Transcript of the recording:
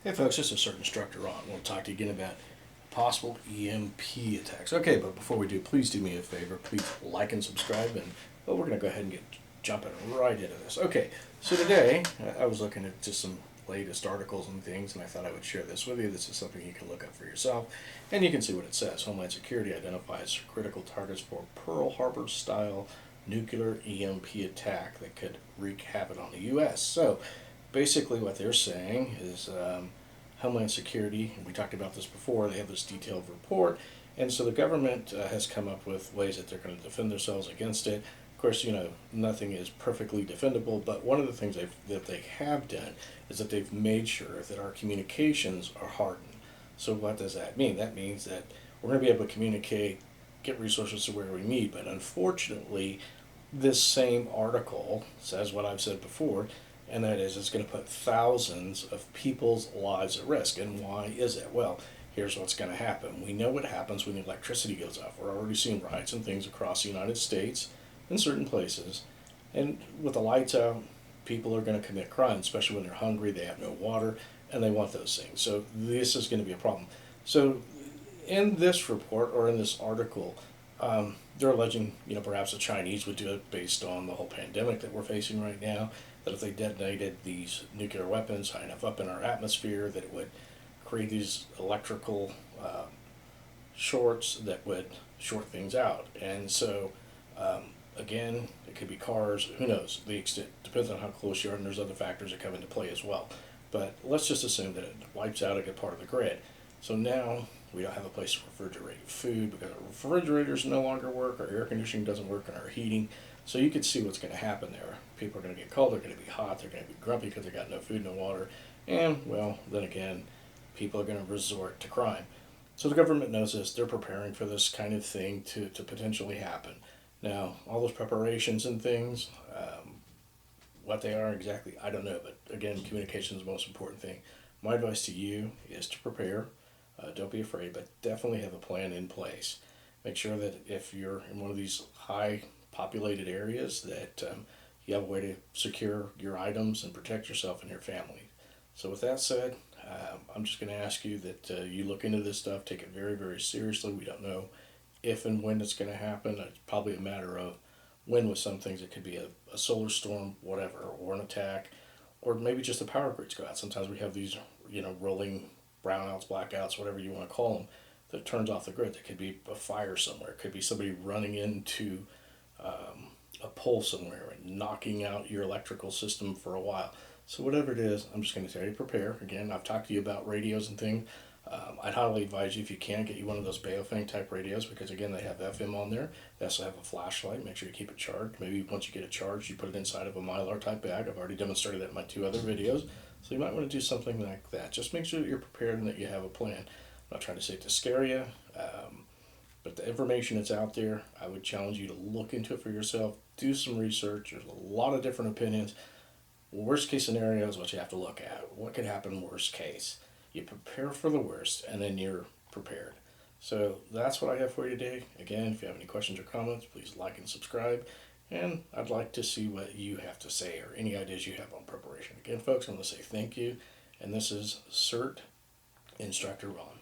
Hey folks, this is CERT Instructor Ron. I want to talk to you again about possible EMP attacks. Okay, but before we do, please do me a favor. Please like and subscribe, and well, we're going to go ahead and get jumping right into this. Okay, so today I was looking at just some latest articles and things, and I thought I would share this with you. This is something you can look up for yourself, and you can see what it says. Homeland Security identifies critical targets for Pearl Harbor style nuclear EMP attack that could wreak havoc on the U.S. So basically what they're saying is Homeland Security, and we talked about this before, they have this detailed report, and so the government has come up with ways that they're going to defend themselves against it. Of course, nothing is perfectly defendable, but one of the things that they have done is that they've made sure that our communications are hardened. So what does that mean? That means that we're going to be able to communicate, get resources to where we need, but unfortunately, this same article says what I've said before, and that is it's going to put thousands of people's lives at risk. And why is it? Well, here's what's going to happen. We know what happens when the electricity goes off. We're already seeing riots and things across the United States in certain places. And with the lights out, people are going to commit crime, especially when they're hungry, they have no water, and they want those things. So this is going to be a problem. So in this report or in this article, they're alleging, perhaps the Chinese would do it based on the whole pandemic that we're facing right now. That if they detonated these nuclear weapons high enough up in our atmosphere, that it would create these electrical shorts that would short things out. And so, again, it could be cars. Who knows? The extent depends on how close you are, and there's other factors that come into play as well. But let's just assume that it wipes out a good part of the grid. So now we don't have a place to refrigerate food because our refrigerators no longer work, our air conditioning doesn't work, and our heating. So you can see what's going to happen there. People are going to get cold, they're going to be hot, they're going to be grumpy because they got no food, no water, and, well, then again, people are going to resort to crime. So the government knows this, they're preparing for this kind of thing to potentially happen. Now, all those preparations and things, what they are exactly, I don't know, but again, communication is the most important thing. My advice to you is to prepare. Don't be afraid, but definitely have a plan in place. Make sure that if you're in one of these high populated areas, that you have a way to secure your items and protect yourself and your family. So with that said, I'm just going to ask you that you look into this stuff, take it very, very seriously. We don't know if and when it's going to happen. It's probably a matter of when with some things. It could be a solar storm, whatever, or an attack, or maybe just the power grids go out. Sometimes we have these, rolling brownouts, blackouts, whatever you want to call them, that turns off the grid. There could be a fire somewhere. It could be somebody running into a pole somewhere and knocking out your electrical system for a while. So whatever it is, I'm just going to tell you to prepare. Again, I've talked to you about radios and things. I'd highly advise you, if you can, get you one of those Baofeng type radios, because again, they have FM on there. They also have a flashlight. Make sure you keep it charged. Maybe once you get it charged, you put it inside of a Mylar type bag. I've already demonstrated that in my 2 other videos. So you might want to do something like that. Just make sure that you're prepared and that you have a plan. I'm not trying to say it to scare you, but the information that's out there, I would challenge you to look into it for yourself. Do some research. There's a lot of different opinions. Worst case scenario is what you have to look at. What could happen worst case? You prepare for the worst, and then you're prepared. So that's what I have for you today. Again, if you have any questions or comments, please like and subscribe. And I'd like to see what you have to say or any ideas you have on preparation. Again, folks, I'm going to say thank you. And this is CERT Instructor Ron.